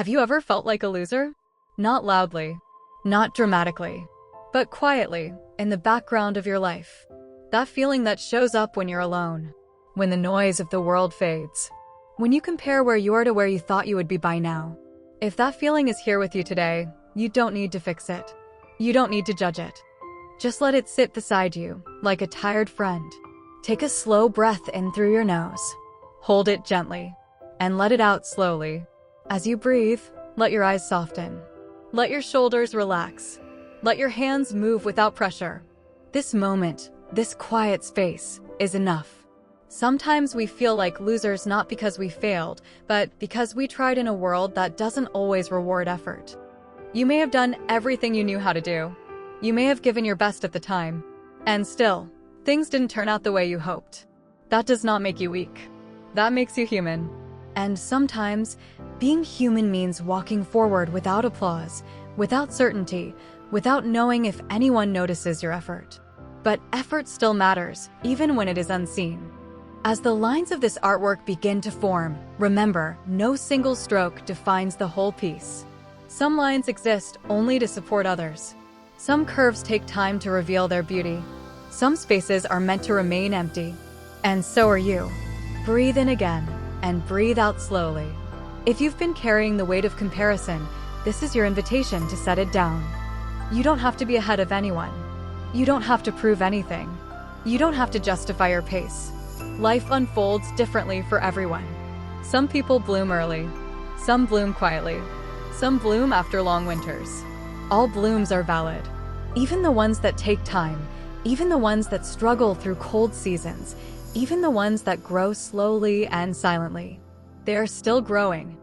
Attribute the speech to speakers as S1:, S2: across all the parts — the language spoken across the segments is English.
S1: Have you ever felt like a loser? Not loudly, not dramatically, but quietly, in the background of your life. That feeling that shows up when you're alone, when the noise of the world fades, when you compare where you are to where you thought you would be by now. If that feeling is here with you today, you don't need to fix it. You don't need to judge it. Just let it sit beside you, like a tired friend. Take a slow breath in through your nose. Hold it gently, and let it out slowly. As you breathe, let your eyes soften. Let your shoulders relax. Let your hands move without pressure. This moment, this quiet space, is enough. Sometimes we feel like losers not because we failed, but because we tried in a world that doesn't always reward effort. You may have done everything you knew how to do. You may have given your best at the time. And still, things didn't turn out the way you hoped. That does not make you weak. That makes you human. And sometimes, being human means walking forward without applause, without certainty, without knowing if anyone notices your effort. But effort still matters, even when it is unseen. As the lines of this artwork begin to form, remember, no single stroke defines the whole piece. Some lines exist only to support others. Some curves take time to reveal their beauty. Some spaces are meant to remain empty. And so are you. Breathe in again, and breathe out slowly. If you've been carrying the weight of comparison, this is your invitation to set it down. You don't have to be ahead of anyone. You don't have to prove anything. You don't have to justify your pace. Life unfolds differently for everyone. Some people bloom early. Some bloom quietly. Some bloom after long winters. All blooms are valid. Even the ones that take time, even the ones that struggle through cold seasons, even the ones that grow slowly and silently. They are still growing.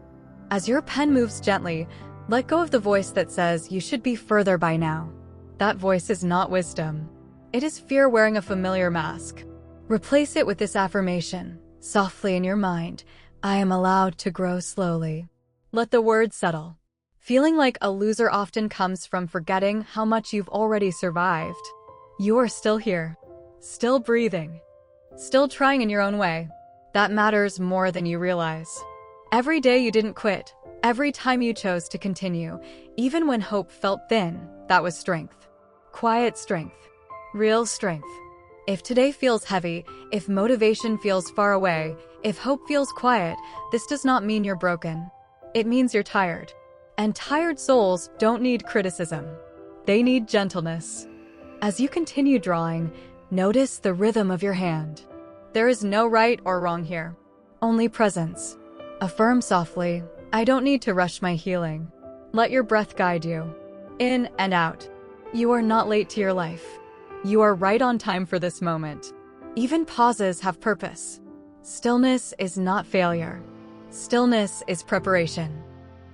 S1: As your pen moves gently, let go of the voice that says you should be further by now. That voice is not wisdom. It is fear wearing a familiar mask. Replace it with this affirmation, softly in your mind: I am allowed to grow slowly. Let the words settle. Feeling like a loser often comes from forgetting how much you've already survived. You are still here, still breathing, still trying in your own way. That matters more than you realize. Every day you didn't quit, every time you chose to continue, even when hope felt thin, that was strength. Quiet strength. Real strength. If today feels heavy, if motivation feels far away, if hope feels quiet, this does not mean you're broken. It means you're tired. And tired souls don't need criticism. They need gentleness. As you continue drawing, notice the rhythm of your hand. There is no right or wrong here. Only presence. Affirm softly, I don't need to rush my healing. Let your breath guide you. In and out. You are not late to your life. You are right on time for this moment. Even pauses have purpose. Stillness is not failure. Stillness is preparation.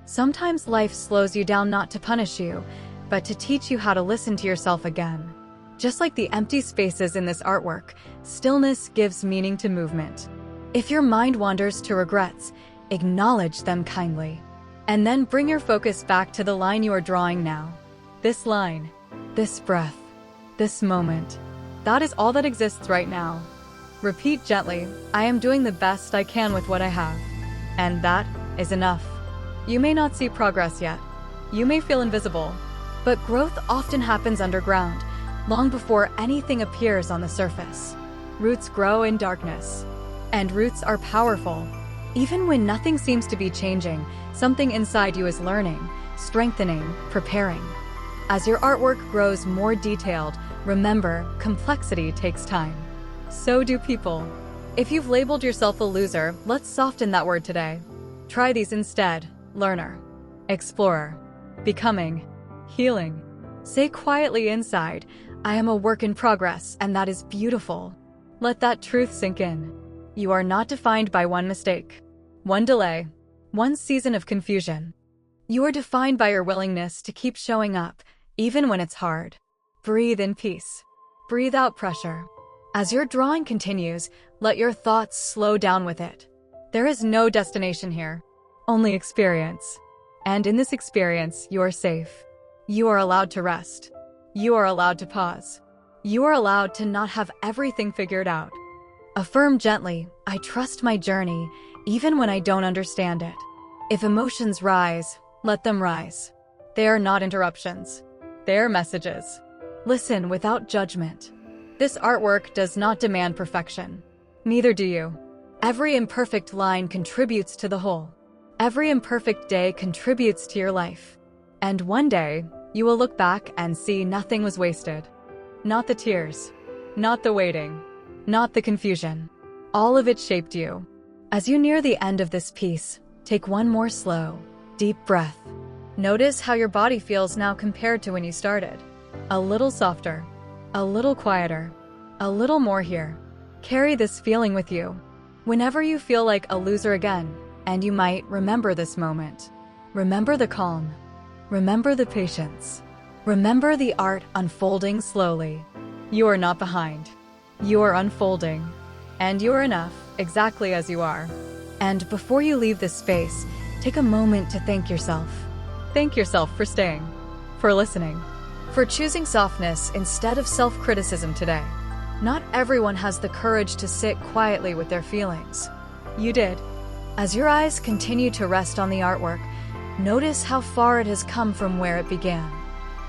S1: Sometimes life slows you down not to punish you, but to teach you how to listen to yourself again. Just like the empty spaces in this artwork, stillness gives meaning to movement. If your mind wanders to regrets, acknowledge them kindly. And then bring your focus back to the line you are drawing now. This line, this breath, this moment. That is all that exists right now. Repeat gently, I am doing the best I can with what I have. And that is enough. You may not see progress yet. You may feel invisible. But growth often happens underground, long before anything appears on the surface. Roots grow in darkness. And roots are powerful. Even when nothing seems to be changing, something inside you is learning, strengthening, preparing. As your artwork grows more detailed, remember, complexity takes time. So do people. If you've labeled yourself a loser, let's soften that word today. Try these instead: learner, explorer, becoming, healing. Say quietly inside, I am a work in progress, and that is beautiful. Let that truth sink in. You are not defined by one mistake, one delay, one season of confusion. You are defined by your willingness to keep showing up, even when it's hard. Breathe in peace. Breathe out pressure. As your drawing continues, let your thoughts slow down with it. There is no destination here, only experience. And in this experience, you are safe. You are allowed to rest. You are allowed to pause. You are allowed to not have everything figured out. Affirm gently, I trust my journey, even when I don't understand it. If emotions rise, let them rise. They are not interruptions. They are messages. Listen without judgment. This artwork does not demand perfection. Neither do you. Every imperfect line contributes to the whole. Every imperfect day contributes to your life. And one day, you will look back and see nothing was wasted. Not the tears. Not the waiting. Not the confusion. All of it shaped you. As you near the end of this piece, take one more slow, deep breath. Notice how your body feels now compared to when you started. A little softer. A little quieter. A little more here. Carry this feeling with you. Whenever you feel like a loser again, and you might remember this moment. Remember the calm. Remember the patience. Remember the art unfolding slowly. You are not behind. You are unfolding. And you are enough, exactly as you are. And before you leave this space, take a moment to thank yourself. Thank yourself for staying, for listening, for choosing softness instead of self-criticism today. Not everyone has the courage to sit quietly with their feelings. You did. As your eyes continue to rest on the artwork, notice how far it has come from where it began.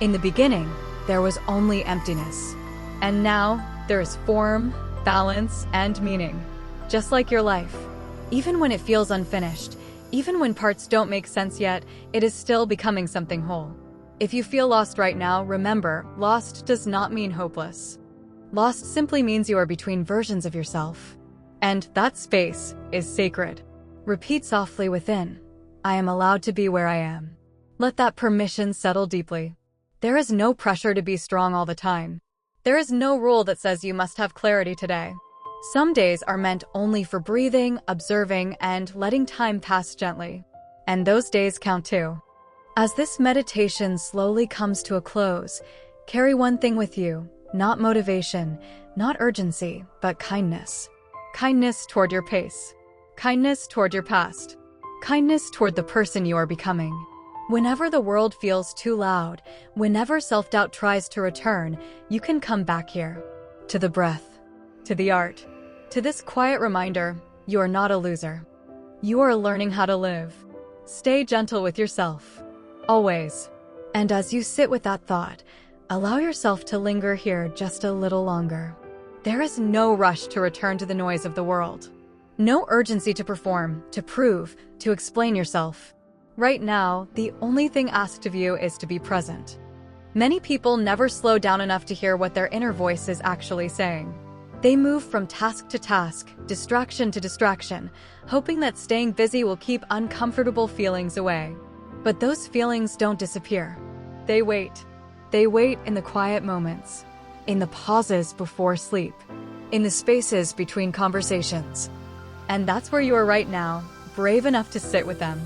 S1: In the beginning, there was only emptiness. And now, there is form, balance, and meaning. Just like your life. Even when it feels unfinished, even when parts don't make sense yet, it is still becoming something whole. If you feel lost right now, remember, lost does not mean hopeless. Lost simply means you are between versions of yourself. And that space is sacred. Repeat softly within, I am allowed to be where I am. Let that permission settle deeply. There is no pressure to be strong all the time. There is no rule that says you must have clarity today. Some days are meant only for breathing, observing, and letting time pass gently. And those days count too. As this meditation slowly comes to a close, carry one thing with you, not motivation, not urgency, but kindness. Kindness toward your pace. Kindness toward your past. Kindness toward the person you are becoming. Whenever the world feels too loud, whenever self-doubt tries to return, you can come back here. To the breath. To the art. To this quiet reminder, you are not a loser. You are learning how to live. Stay gentle with yourself. Always. And as you sit with that thought, allow yourself to linger here just a little longer. There is no rush to return to the noise of the world. No urgency to perform, to prove, to explain yourself. Right now, the only thing asked of you is to be present. Many people never slow down enough to hear what their inner voice is actually saying. They move from task to task, distraction to distraction, hoping that staying busy will keep uncomfortable feelings away. But those feelings don't disappear. They wait. They wait in the quiet moments, in the pauses before sleep, in the spaces between conversations. And that's where you are right now, brave enough to sit with them.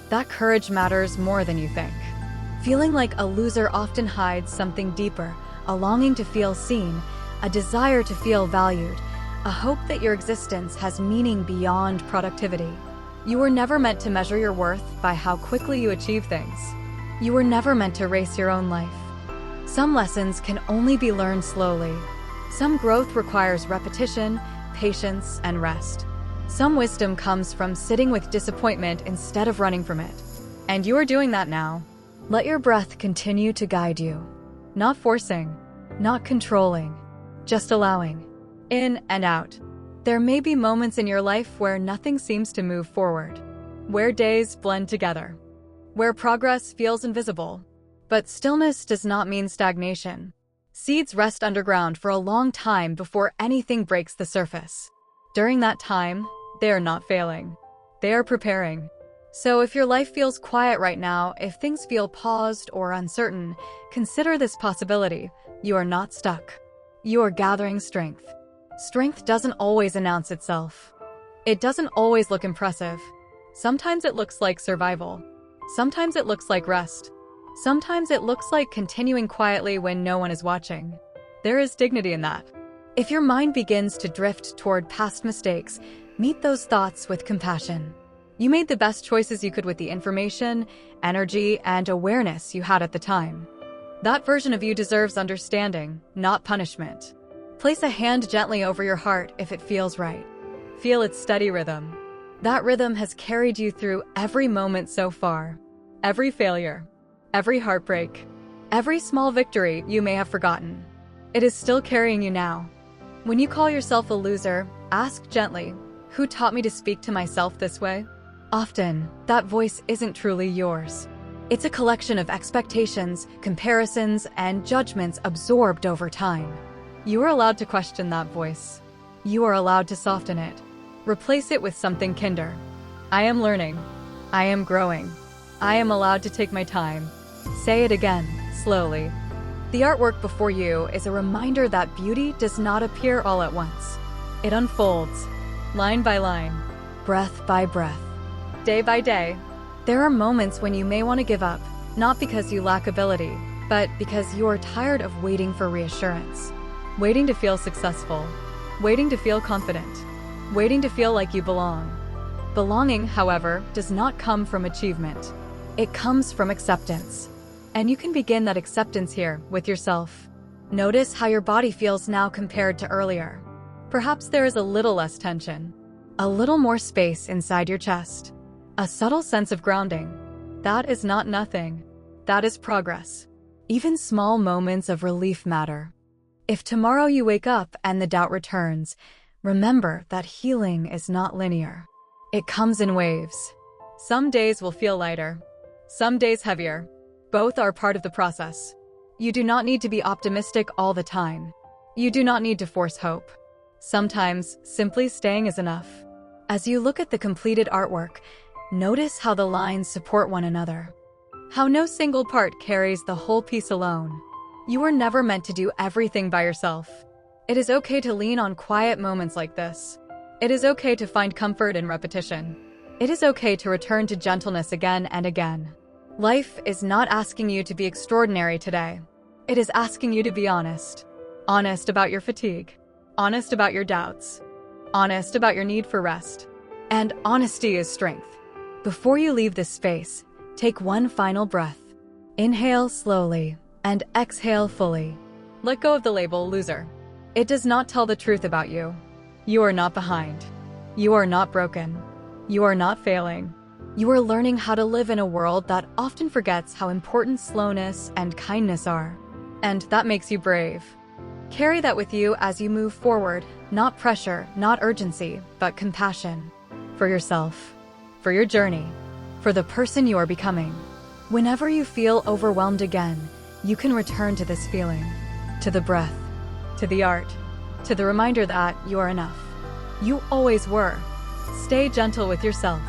S1: That courage matters more than you think. Feeling like a loser often hides something deeper, a longing to feel seen, a desire to feel valued, a hope that your existence has meaning beyond productivity. You were never meant to measure your worth by how quickly you achieve things. You were never meant to race your own life. Some lessons can only be learned slowly. Some growth requires repetition, patience, and rest. Some wisdom comes from sitting with disappointment instead of running from it. And you are doing that now. Let your breath continue to guide you. Not forcing, not controlling, just allowing. In and out. There may be moments in your life where nothing seems to move forward. Where days blend together. Where progress feels invisible. But stillness does not mean stagnation. Seeds rest underground for a long time before anything breaks the surface. During that time, they are not failing. They are preparing. So if your life feels quiet right now, if things feel paused or uncertain, consider this possibility. You are not stuck. You are gathering strength. Strength doesn't always announce itself. It doesn't always look impressive. Sometimes it looks like survival. Sometimes it looks like rest. Sometimes it looks like continuing quietly when no one is watching. There is dignity in that. If your mind begins to drift toward past mistakes, meet those thoughts with compassion. You made the best choices you could with the information, energy, and awareness you had at the time. That version of you deserves understanding, not punishment. Place a hand gently over your heart if it feels right. Feel its steady rhythm. That rhythm has carried you through every moment so far. Every failure, every heartbreak, every small victory you may have forgotten. It is still carrying you now. When you call yourself a loser, ask gently, who taught me to speak to myself this way? Often, that voice isn't truly yours. It's a collection of expectations, comparisons, and judgments absorbed over time. You are allowed to question that voice. You are allowed to soften it. Replace it with something kinder. I am learning. I am growing. I am allowed to take my time. Say it again, slowly. The artwork before you is a reminder that beauty does not appear all at once. It unfolds, line by line, breath by breath, day by day. There are moments when you may want to give up, not because you lack ability, but because you are tired of waiting for reassurance, waiting to feel successful, waiting to feel confident, waiting to feel like you belong. Belonging, however, does not come from achievement. It comes from acceptance. And you can begin that acceptance here with yourself. Notice how your body feels now compared to earlier. Perhaps there is a little less tension, a little more space inside your chest, a subtle sense of grounding. That is not nothing. That is progress. Even small moments of relief matter. If tomorrow you wake up and the doubt returns, remember that healing is not linear. It comes in waves. Some days will feel lighter, some days heavier. Both are part of the process. You do not need to be optimistic all the time. You do not need to force hope. Sometimes, simply staying is enough. As you look at the completed artwork, notice how the lines support one another. How no single part carries the whole piece alone. You were never meant to do everything by yourself. It is okay to lean on quiet moments like this. It is okay to find comfort in repetition. It is okay to return to gentleness again and again. Life is not asking you to be extraordinary today. It is asking you to be honest. Honest about your fatigue. Honest about your doubts. Honest about your need for rest. And honesty is strength. Before you leave this space, take one final breath. Inhale slowly and exhale fully. Let go of the label loser. It does not tell the truth about you. You are not behind. You are not broken. You are not failing. You are learning how to live in a world that often forgets how important slowness and kindness are. And that makes you brave. Carry that with you as you move forward, not pressure, not urgency, but compassion. For yourself, for your journey, for the person you are becoming. Whenever you feel overwhelmed again, you can return to this feeling, to the breath, to the art, to the reminder that you are enough. You always were. Stay gentle with yourself.